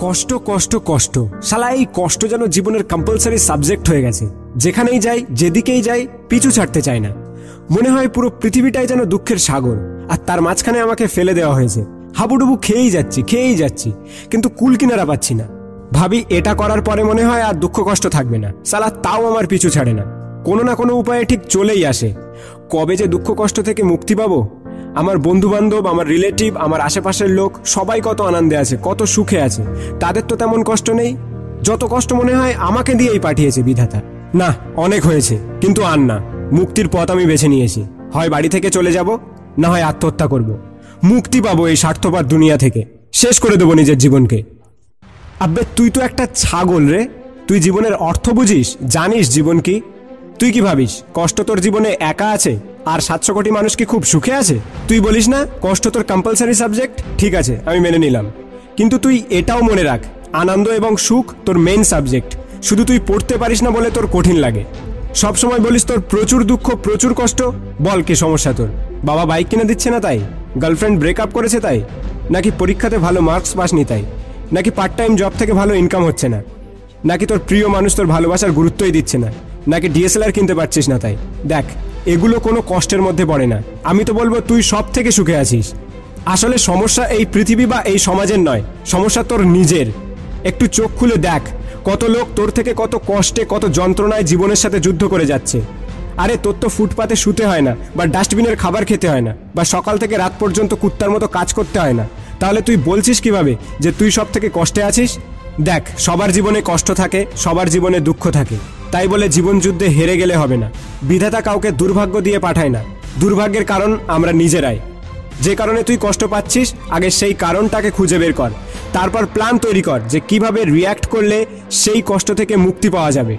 কষ্ট কষ্ট কষ্ট, শালা এই কষ্ট যেন জীবনের কম্পালসারি সাবজেক্ট হয়ে গেছে। যেখানেই যাই, যেদিকেই যাই, পিছু ছাড়তে চাই না। মনে হয় পুরো পৃথিবীটাই যেন দুঃখের সাগর, আর তার মাঝখানে আমাকে ফেলে দেওয়া হয়েছে। হাবুডুবু খেয়েই যাচ্ছি, কিন্তু কুল কিনারা পাচ্ছি না। ভাবি এটা করার পরে মনে হয় আর দুঃখ কষ্ট থাকবে না, শালা তাও আমার পিছু ছাড়ে না। কোনো না কোনো উপায়ে ঠিক চলেই আসে। কবে যে দুঃখ কষ্ট থেকে মুক্তি পাবো? আমার বন্ধু বান্ধব, আমার রিলেটিভ, আমার আশেপাশের লোক সবাই কত আনন্দে আছে, কত সুখে আছে। তাদের তো তেমন কষ্ট নেই। যত কষ্ট মনে হয় আমাকে দিয়েই পাঠিয়েছে বিধাতা। না, অনেক হয়েছে, কিন্তু আর না। মুক্তির পথ আমি বেছে নিয়েছি। হয় বাড়ি থেকে চলে যাব, না হয় আত্মহত্যা করব। মুক্তি পাবো এই স্বার্থপর দুনিয়া থেকে। শেষ করে দেবো নিজের জীবনকে। আব্বে তুই তো একটা ছাগল রে। তুই জীবনের অর্থ বুঝিস? জানিস জীবন কি? তুই কি ভাবিস কষ্ট তোর জীবনে একা আছে আর 700 কোটি মানুষ কি খুব সুখে আছে? তুই বলিস না কষ্ট তোর কম্পালসারি সাবজেক্ট, ঠিক আছে আমি মেনে নিলাম, কিন্তু তুই এটাও মনে রাখ আনন্দ এবং সুখ তোর মেইন সাবজেক্ট। শুধু তুই পড়তে পারিস না বলে তোর কঠিন লাগে। সব সময় বলিস তোর প্রচুর দুঃখ, প্রচুর কষ্ট। বল কি সমস্যা তোর? বাবা বাইক কিনে দিচ্ছে না তাই? গার্লফ্রেন্ড ব্রেকআপ করেছে তাই? নাকি পরীক্ষাতে ভালো মার্কস পাসনি তাই? নাকি পার্ট টাইম জব থেকে ভালো ইনকাম হচ্ছে না? নাকি তোর প্রিয় মানুষ তোর ভালোবাসার গুরুত্বই দিচ্ছে না? নাকি ডিএসএলআর কিনতে পারছিস না তাই? দেখ, এগুলো কোনো কষ্টের মধ্যে পড়ে না। আমি তো বলবো তুই সব থেকে সুখে আছিস। আসলে সমস্যা এই পৃথিবী বা এই সমাজের নয়, সমস্যা তোর নিজের। একটু চোখ খুলে দেখ কত লোক তোর থেকে কত কষ্টে, কত যন্ত্রণায় জীবনের সাথে যুদ্ধ করে যাচ্ছে। আরে তোর তো ফুটপাতে শুতে হয় না, বা ডাস্টবিনের খাবার খেতে হয় না, বা সকাল থেকে রাত পর্যন্ত কুত্তার মতো কাজ করতে হয় না। তাহলে তুই বলছিস কিভাবে যে তুই সব থেকে কষ্টে আছিস? দেখ, সবার জীবনে কষ্ট থাকে, সবার জীবনে দুঃখ থাকে। তাই বলে জীবন যুদ্ধে হেরে গেলে হবে না। বিধাতা কাউকে দুর্ভাগ্য দিয়ে পাঠায় না। দুর্ভাগ্যের কারণ আমরা নিজেরাই। যে কারণে তুই কষ্ট পাচ্ছিস, আগে সেই কারণটাকে খুঁজে বের কর। তারপর প্ল্যান তৈরি কর যে কিভাবে রিয়্যাক্ট করলে সেই কষ্ট থেকে মুক্তি পাওয়া যাবে।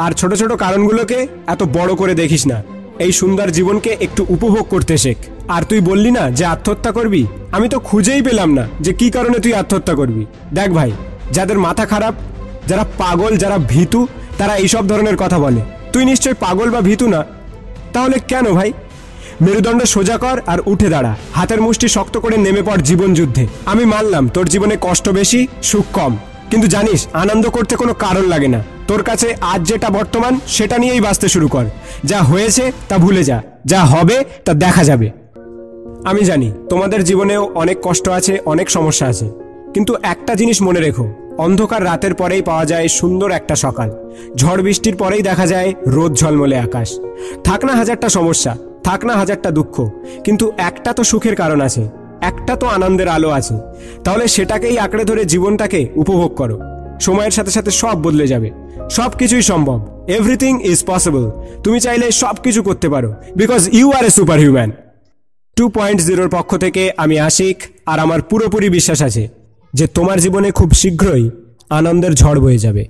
আর ছোট ছোট কারণগুলোকে এত বড় করে দেখিস না। এই সুন্দর জীবনকে একটু উপভোগ করতে শেখ। আর তুই বললি না যে আত্মহত্যা করবি, আমি তো খুঁজেই পেলাম না যে কি কারণে তুই আত্মহত্যা করবি। দেখ ভাই, যাদের মাথা খারাপ, যারা পাগল, যারা ভীতু, তারা এইসব ধরনের কথা বলে। তুই নিশ্চয় পাগল বা ভীতু না। তাহলে কেন ভাই? মেরুদণ্ড সোজা কর আর উঠে দাঁড়া। হাতের মুষ্টি শক্ত করে নেমে পড় জীবন যুদ্ধে। আমি মানলাম তোর জীবনে কষ্ট বেশি, সুখ কম, কিন্তু জানিস আনন্দ করতে কোনো কারণ লাগে না। তোর কাছে আজ যেটা বর্তমান, সেটা নিয়েই বাঁচতে শুরু কর। যা হয়েছে তা ভুলে যা, যা হবে তা দেখা যাবে। আমি জানি তোমাদের জীবনেও অনেক কষ্ট আছে, অনেক সমস্যা আছে, কিন্তু একটা জিনিস মনে রেখো, অন্ধকার রাতের পরেই পাওয়া যায় সুন্দর একটা সকাল। ঝড় বৃষ্টির পরেই দেখা যায় রোদ ঝলমলে আকাশ। থাক না হাজারটা সমস্যা, থাক না হাজারটা দুঃখ, কিন্তু একটা তো সুখের কারণ আছে, একটা তো আনন্দের আলো আছে। তাহলে সেটাকেই আঁকড়ে ধরে জীবনটাকে উপভোগ করো। সময়ের সাথে সাথে সব বদলে যাবে। সব কিছুই সম্ভব। Everything is possible. তুমি চাইলে সব কিছু করতে পারো, because you are a super human. 2.0 পক্ষ থেকে আমি আশিক, আর আমার পুরোপুরি বিশ্বাস আছে যে তোমার জীবনে খুব শীঘ্রই আনন্দের ঝড় বয়ে যাবে।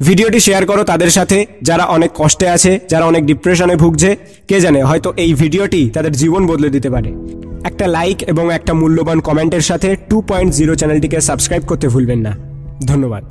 ভিডিওটি শেয়ার করো তাদের সাথে যারা অনেক কষ্টে আছে, যারা অনেক ডিপ্রেশনে ভুগছে। কে জানে, হয়তো এই ভিডিওটি তাদের জীবন বদলে দিতে পারে। একটা লাইক এবং একটা মূল্যবান কমেন্টের সাথে 2.0 চ্যানেলটিকে সাবস্ক্রাইব করতে ভুলবেন না। ধন্যবাদ।